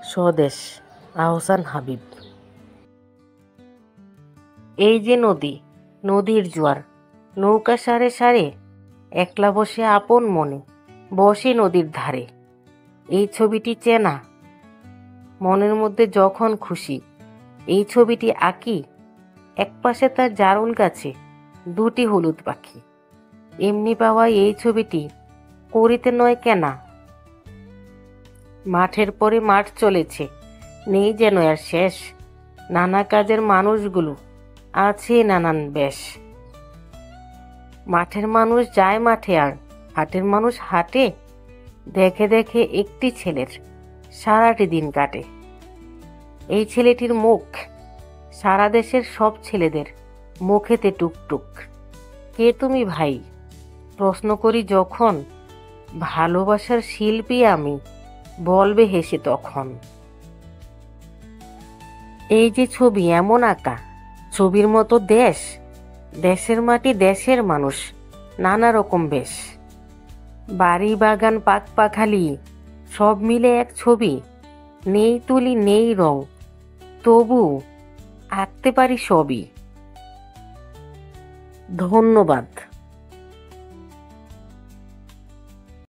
স্বদেশ, আহসান হাবীব। এই যে নদী, নদীর জোয়ার, নৌকা সারে সারে, একলা বসে আপন মনে, বসে নদীর ধারে। এই ছবিটি চেনা, মনের মধ্যে যখন খুশি এই ছবিটি আঁকি। একপাশে তার জারুল গাছে দুটি হলুদ পাখি। এমনি পাওয়া এই ছবিটি করিতে নয় কেনা। মাঠের পরে মাঠ চলেছে, নেই যেন আর শেষ। নানা কাজের মানুষগুলো আছে নানান বেশ। মাঠের মানুষ যায় মাঠে আর হাটের মানুষ হাটে। দেখে দেখে একটি ছেলের সারাটি দিন কাটে। এই ছেলেটির মুখ সারা দেশের সব ছেলেদের মুখেতে টুকটুক। কে তুমি ভাই প্রশ্ন করি যখন, ভালোবাসার শিল্পী আমি, বলবে হেসে তখন। এই যে ছবি এমন আঁকা, ছবির মতো দেশ, দেশের মাটি দেশের মানুষ, নানা রকম বেশ। বাড়ি বাগান পাক পাখালি সব মিলে এক ছবি। নেই তুলি নেই রং, তবু আঁকতে পারি সবই। ধন্যবাদ।